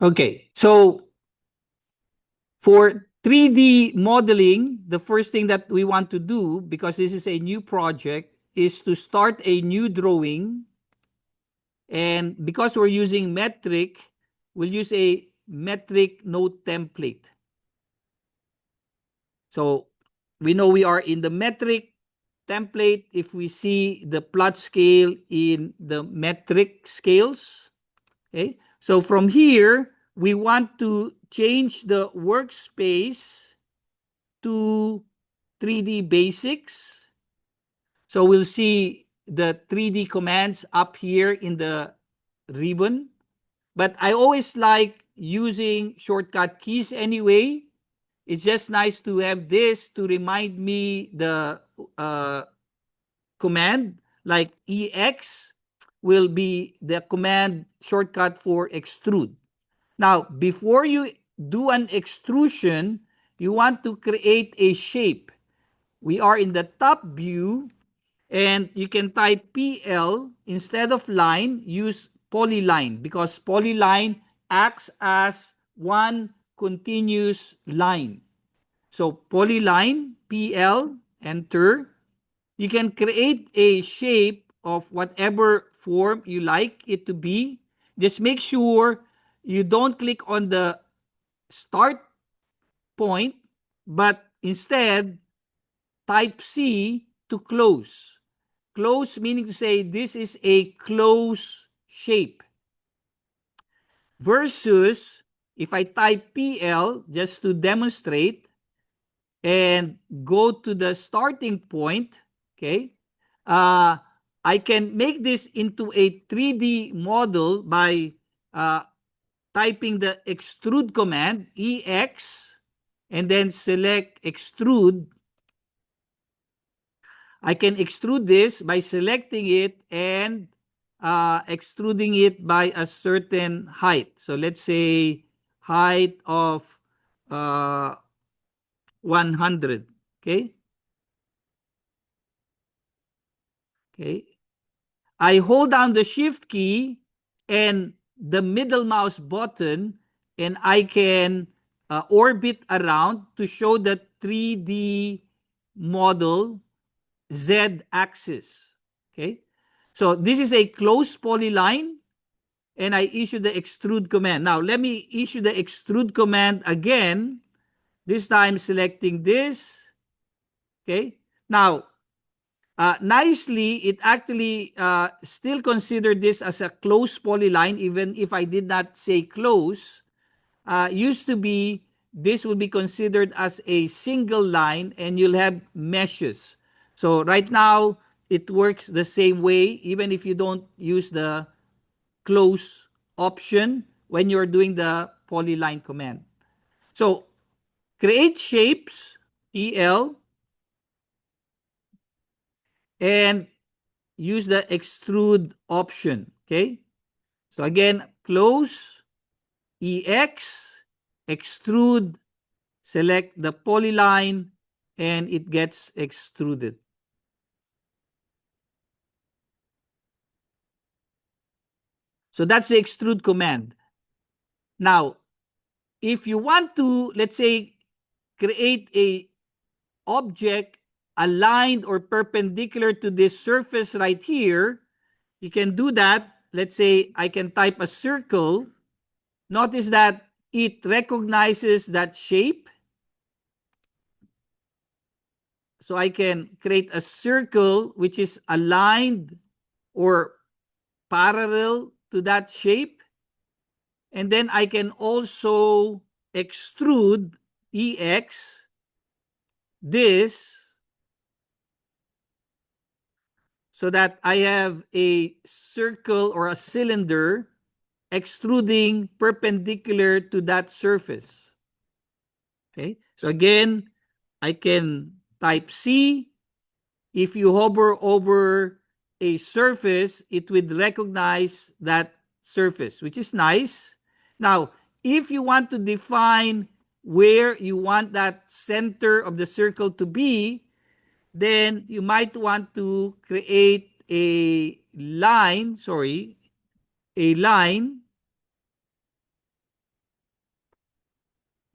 Okay, so for 3D modeling, the first thing that we want to do, because this is a new project, is to start a new drawing. And because we're using metric, we'll use a metric node template. So we know we are in the metric template if we see the plot scale in the metric scales. Okay, so from here, we want to change the workspace to 3D basics. So we'll see the 3D commands up here in the ribbon. But I always like using shortcut keys anyway. It's just nice to have this to remind me the command, like EX will be the command shortcut for extrude. Now, before you do an extrusion, you want to create a shape. We are in the top view, and you can type PL instead of line, use polyline, because polyline acts as one continuous line. So polyline, PL, enter. You can create a shape of whatever form you like it to be. Just make sure you don't click on the start point, but instead type C to close. Close meaning to say this is a closed shape. Versus if I type PL just to demonstrate and go to the starting point, okay, I can make this into a 3D model by typing the extrude command, EX, and then select extrude. I can extrude this by selecting it and extruding it by a certain height. So let's say height of 100. Okay. Okay. I hold down the shift key and the middle mouse button, and I can orbit around to show the 3D model Z axis. Okay. So this is a closed polyline, and I issue the extrude command. Now let me issue the extrude command again, this time selecting this. Okay. Now, nicely, it actually still considered this as a closed polyline, even if I did not say close. Used to be, this will be considered as a single line and you'll have meshes. So right now, it works the same way, even if you don't use the close option when you're doing the polyline command. So create shapes, EL, and use the extrude option. Okay. So again, close, EX, extrude, select the polyline, and it gets extruded. So that's the extrude command. Now, if you want to, let's say, create a object aligned or perpendicular to this surface right here, you can do that. Let's say I can type a circle. Notice that it recognizes that shape. So I can create a circle which is aligned or parallel to that shape. And then I can also extrude EX this so that I have a circle or a cylinder extruding perpendicular to that surface. Okay, so again, I can type C. If you hover over a surface, it would recognize that surface, which is nice. Now, if you want to define where you want that center of the circle to be, then you might want to create a line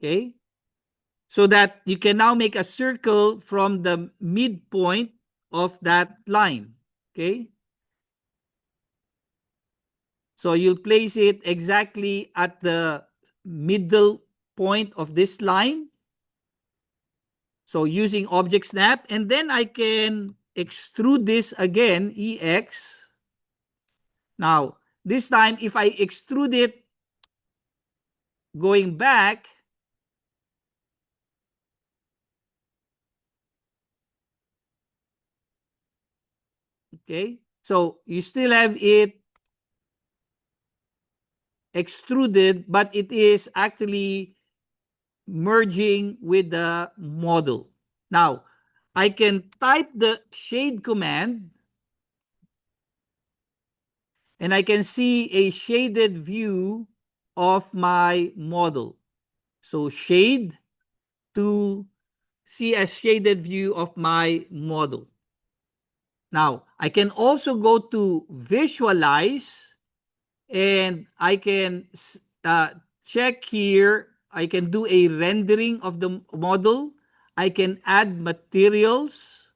Okay, so that you can now make a circle from the midpoint of that line. Okay, so you'll place it exactly at the middle point of this line. So using object snap, and then I can extrude this again, EX. Now, this time, if I extrude it going back, okay, so you still have it extruded, but it is actually merging with the model. Now, I can type the shade command, and I can see a shaded view of my model. So shade to see a shaded view of my model. Now, I can also go to visualize, and I can check here. I can do a rendering of the model. I can add materials.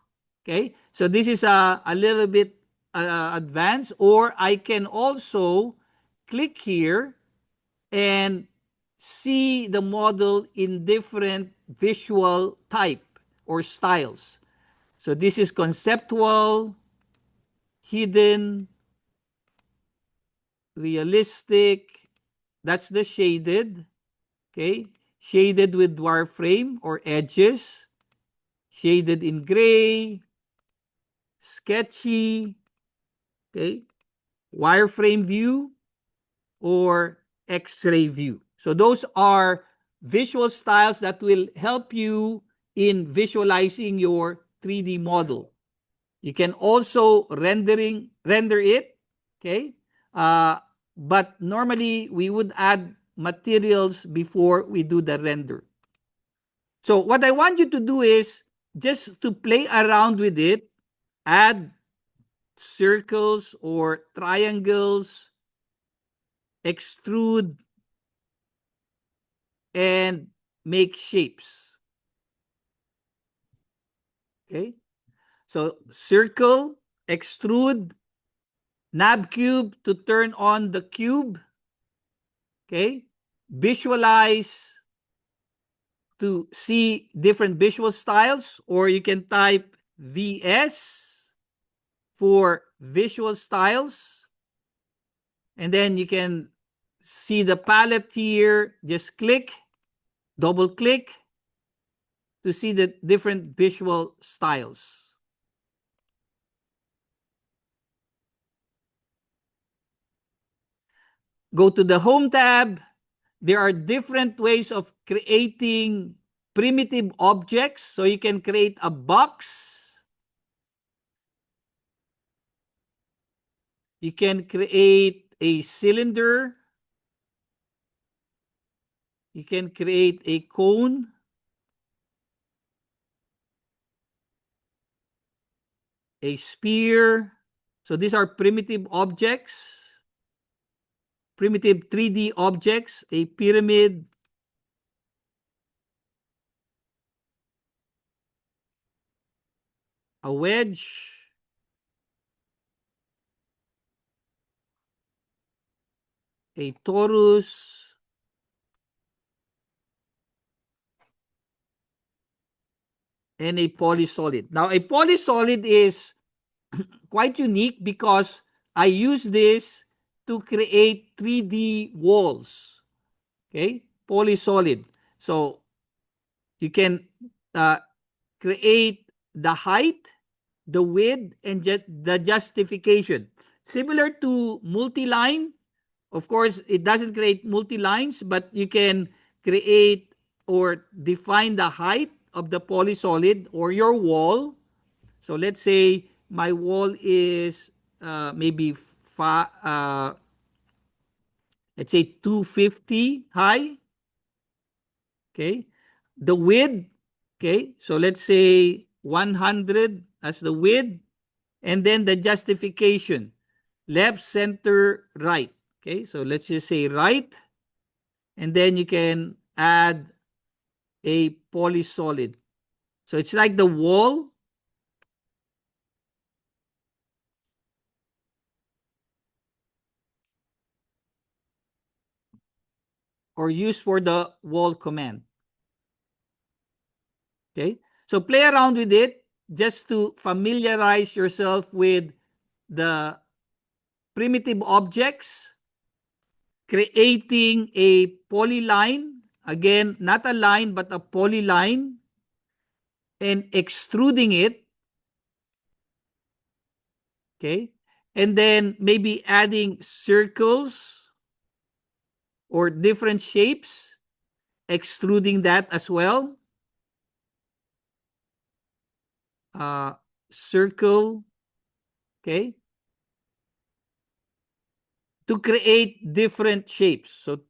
Okay, so this is a little bit advanced, or I can also click here and see the model in different visual type or styles. So this is conceptual, hidden, realistic. That's the shaded. Okay. Shaded with wireframe or edges. Shaded in gray. Sketchy. Okay. Wireframe view or X-ray view. So those are visual styles that will help you in visualizing your 3D model. You can also render it, okay? But normally we would add materials before we do the render. So what I want you to do is just to play around with it, add circles or triangles, extrude, and make shapes. Okay? So circle, extrude, nav cube to turn on the cube. Okay? Visualize to see different visual styles, or you can type VS for visual styles. And then you can see the palette here. Just click, double click to see the different visual styles. Go to the Home tab. There are different ways of creating primitive objects. So you can create a box. You can create a cylinder. You can create a cone. A sphere. So these are primitive objects. Primitive 3D objects. A pyramid. A wedge. A torus. And a polysolid. Now, a polysolid is quite unique because I use this to create 3D walls. Okay, polysolid. So you can create the height, the width, and the justification. Similar to multi-line, of course, it doesn't create multi-lines, but you can create or define the height of the polysolid or your wall. So let's say my wall is maybe let's say 250 high. Okay. The width, okay. So let's say 100 as the width, and then the justification, left, center, right. Okay. So let's just say right, and then you can add a polysolid. So it's like the wall. Or use for the wall command. Okay. So play around with it just to familiarize yourself with the primitive objects, creating a polyline. Again, not a line, but a polyline, and extruding it. Okay. And then maybe adding circles or different shapes, extruding that as well. Circle. Okay. To create different shapes. So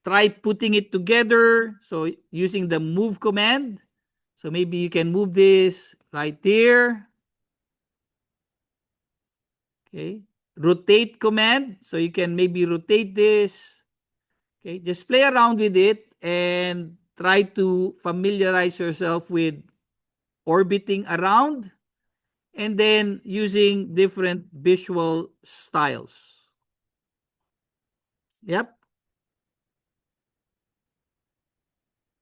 try putting it together. So using the move command. So maybe you can move this right there. Okay. Rotate command. So you can maybe rotate this. Okay. Just play around with it and try to familiarize yourself with orbiting around and then using different visual styles. Yep.